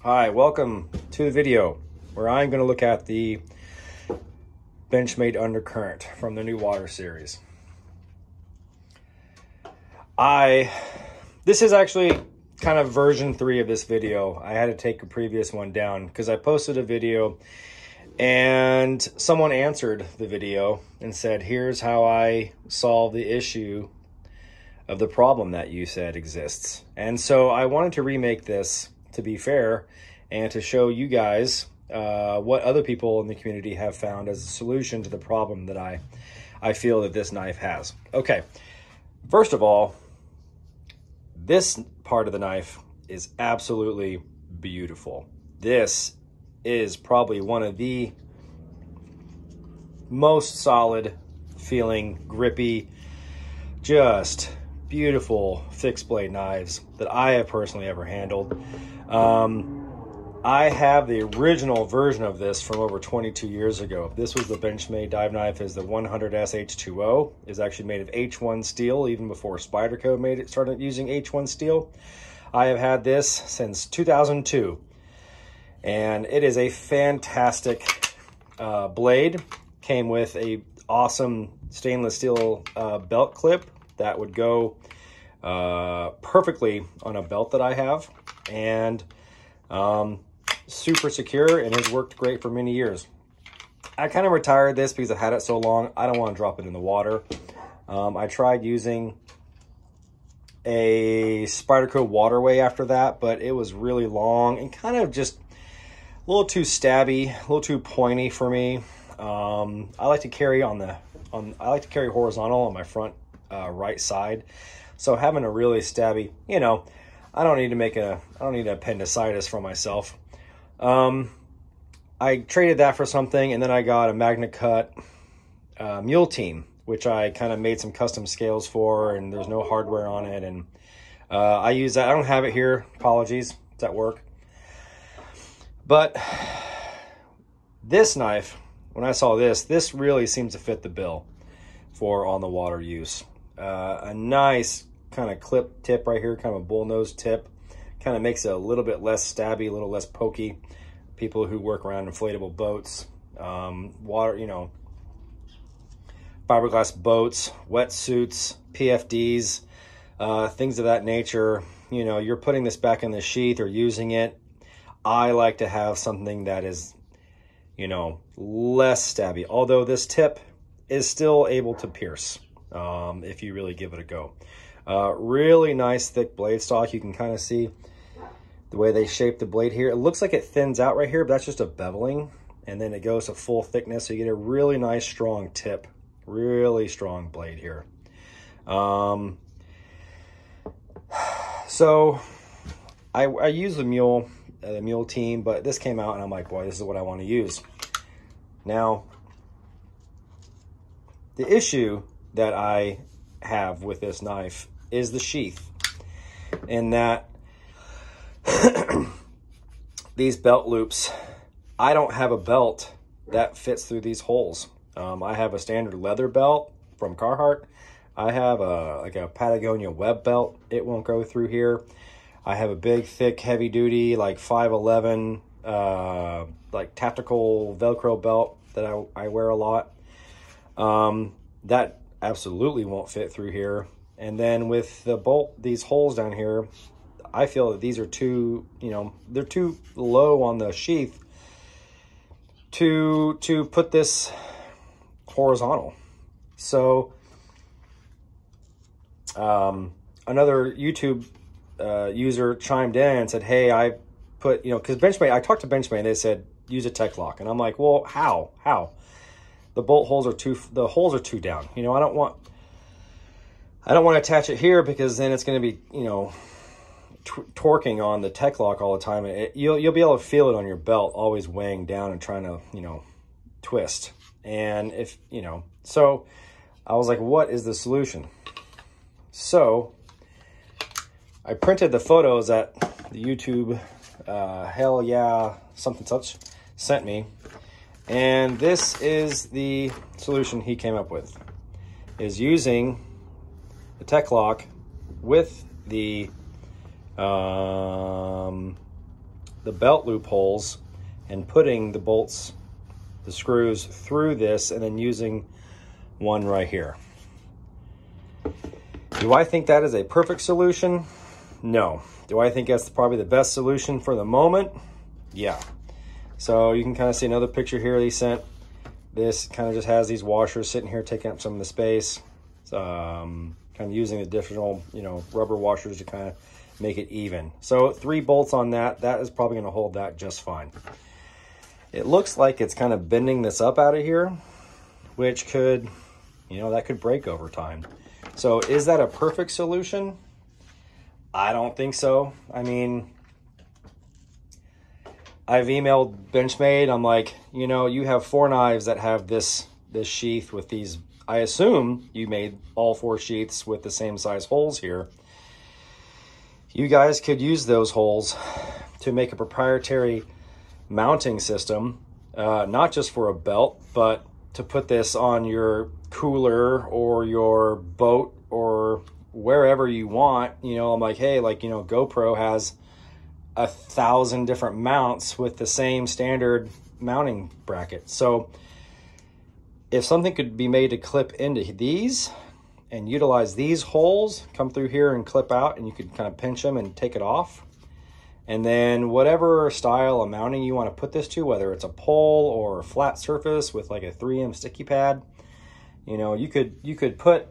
Hi, welcome to the video where I'm going to look at the Benchmade Undercurrent from the new water series. This is actually kind of version 3 of this video. I had to take a previous one down because I posted a video and someone answered the video and said, here's how I solve the issue of the problem that you said exists. And so I wanted to remake this to be fair and to show you guys what other people in the community have found as a solution to the problem that I feel that this knife has. Okay, first of all, this part of the knife is absolutely beautiful. This is probably one of the most solid feeling, grippy, just beautiful fixed blade knives that I have personally ever handled. I have the original version of this from over 22 years ago. This was the Benchmade dive knife, is the 100SH2O. It's actually made of H1 steel, even before Spyderco started using H1 steel. I have had this since 2002, and it is a fantastic blade. Came with a awesome stainless steel belt clip that would go perfectly on a belt that I have, and super secure, and has worked great for many years. I kind of retired this because I had it so long. I don't want to drop it in the water. I tried using a Spyderco Waterway after that, but it was really long and kind of just a little too stabby, a little too pointy for me. I like to carry I like to carry horizontal on my front right side. So having a really stabby, I don't need appendicitis for myself. I traded that for something, and then I got a Magna Cut Mule Team, which I kind of made some custom scales for, and there's no hardware on it. And I use that. I don't have it here. Apologies. It's at work. But this knife, when I saw this really seems to fit the bill for on the water use. A nice kind of clip tip right here, kind of a bullnose tip, kind of makes it a little bit less stabby, a little less pokey. People who work around inflatable boats, water, fiberglass boats, wetsuits, PFDs, things of that nature. You're putting this back in the sheath or using it. I like to have something that is, less stabby, although this tip is still able to pierce if you really give it a go. Really nice thick blade stock. You can kind of see the way they shape the blade here. It looks like it thins out right here, but that's just a beveling, and then it goes to full thickness, so you get a really nice strong tip, really strong blade here. So I use the Mule Team, but this came out and I'm like, boy, this is what I want to use. Now, the issue that I have with this knife is the sheath, in that these belt loops, I don't have a belt that fits through these holes. I have a standard leather belt from Carhartt. I have like a Patagonia web belt. It won't go through here. I have a big, thick, heavy duty, like 511, like tactical Velcro belt that I wear a lot. That absolutely won't fit through here. And then with these holes down here, I feel that these are too, they're too low on the sheath to put this horizontal. So another YouTube user chimed in and said, hey, I put, because Benchmade, I talked to Benchmade and they said use a tech lock, and I'm like, well, how the holes are too down. I don't want to attach it here, because then it's going to be torquing on the tech lock all the time. You'll be able to feel it on your belt, always weighing down and trying to twist. And so I was like, what is the solution? So I printed the photos that the YouTube hell yeah something such sent me, and this is the solution he came up with, is using the tech lock with the the belt loopholes and putting the bolts, the screws through this, and then using one right here. Do I think that is a perfect solution? No. Do I think that's probably the best solution for the moment? Yeah. So you can kind of see another picture here they sent. This kind of just has these washers sitting here taking up some of the space. Kind of using the additional, you know, rubber washers to kind of make it even. So 3 bolts on that. That is probably going to hold that just fine. It looks like it's kind of bending this up out of here, which could, you know, that could break over time. So is that a perfect solution? I don't think so. I mean, I've emailed Benchmade. I'm like, you know, you have 4 knives that have this sheath with these. I assume you made all 4 sheaths with the same size holes here. You guys could use those holes to make a proprietary mounting system, not just for a belt, but to put this on your cooler or your boat or wherever you want. You know, I'm like, hey, like, you know, GoPro has 1,000 different mounts with the same standard mounting bracket. So if something could be made to clip into these and utilize these holes, come through here and clip out, and you could kind of pinch them and take it off. And then whatever style of mounting you want to put this to, whether it's a pole or a flat surface with like a 3M sticky pad, you know, you could put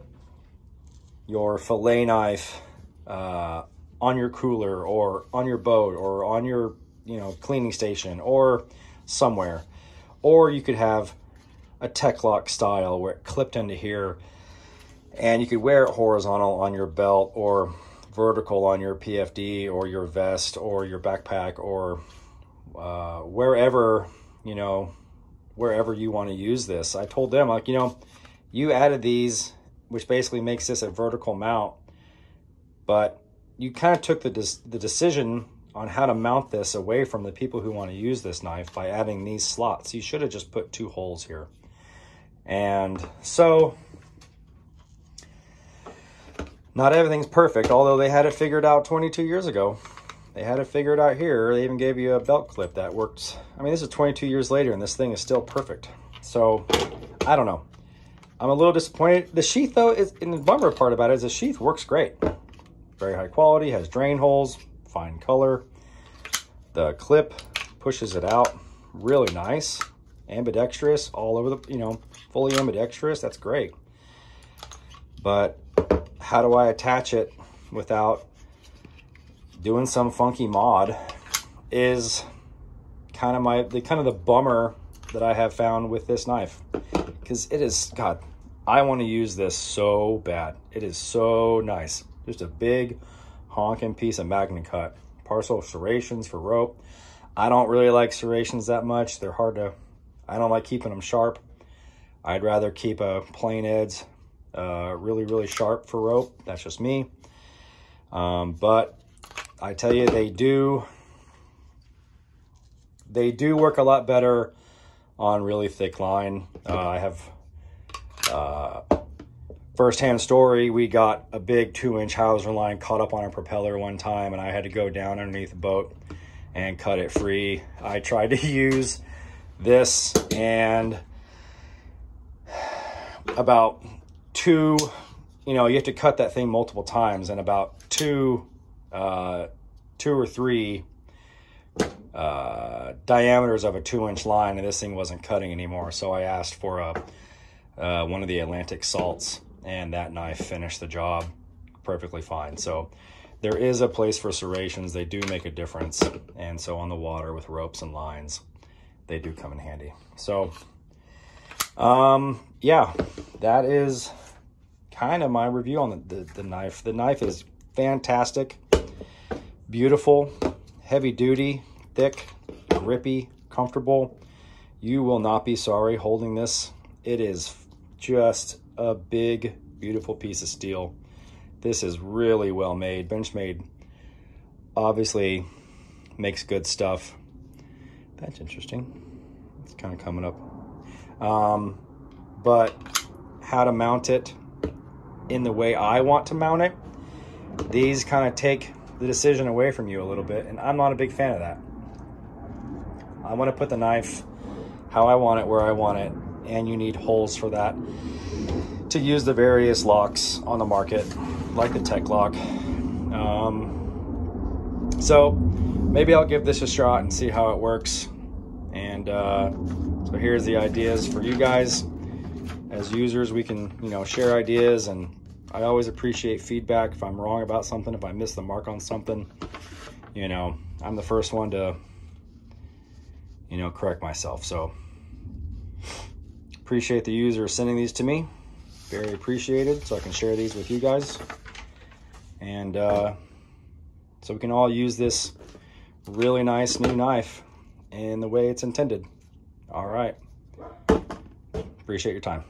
your fillet knife on your cooler or on your boat or on your, you know, cleaning station or somewhere. Or you could have a tech lock style where it clipped into here, and you could wear it horizontal on your belt or vertical on your PFD or your vest or your backpack or wherever, you know, wherever you want to use this. I told them, like, you know, you added these, which basically makes this a vertical mount, but you kind of took the decision on how to mount this away from the people who want to use this knife by adding these slots. You should have just put 2 holes here. And so not everything's perfect, although they had it figured out 22 years ago. They had it figured out here. They even gave you a belt clip that works. I mean, this is 22 years later, and this thing is still perfect. So, I don't know. I'm a little disappointed. The sheath, though, and the bummer part about it is the sheath works great. Very high quality, has drain holes, fine color. The clip pushes it out really nice. Ambidextrous, all over the, you know, fully ambidextrous. That's great. But how do I attach it without doing some funky mod is kind of the bummer that I have found with this knife, because it is, God, I want to use this so bad. It is so nice. Just a big honking piece of Magna Cut. Partial serrations for rope. I don't really like serrations that much. They're hard to, I don't like keeping them sharp. I'd rather keep a plain edge really, really sharp for rope. That's just me. But I tell you, they do work a lot better on really thick line. I have first-hand story. We got a big 2-inch Hauser line caught up on a propeller one time, and I had to go down underneath the boat and cut it free. I tried to use this, and about 2, you know, you have to cut that thing multiple times, and about 2 or 3 diameters of a 2-inch line, and this thing wasn't cutting anymore. So I asked for one of the Atlantic salts, and that knife finished the job perfectly fine. So there is a place for serrations. They do make a difference, and so on the water with ropes and lines, they do come in handy. So yeah, that is kind of my review on the knife. The knife is fantastic, beautiful, heavy duty, thick, grippy, comfortable. You will not be sorry holding this. It is just a big, beautiful piece of steel. This is really well made. Benchmade obviously makes good stuff. That's interesting. It's kind of coming up. But how to mount it in the way I want to mount it, these kind of take the decision away from you a little bit, and I'm not a big fan of that. I want to put the knife how I want it, where I want it, and you need holes for that to use the various locks on the market, like the Tech Lock. So maybe I'll give this a shot and see how it works. And so here's the ideas for you guys. As users, we can, you know, share ideas, and I always appreciate feedback. If I'm wrong about something, if I miss the mark on something, you know, I'm the first one to, you know, correct myself. So appreciate the user sending these to me. Very appreciated, so I can share these with you guys. And so we can all use this really nice new knife in the way it's intended. All right. Appreciate your time.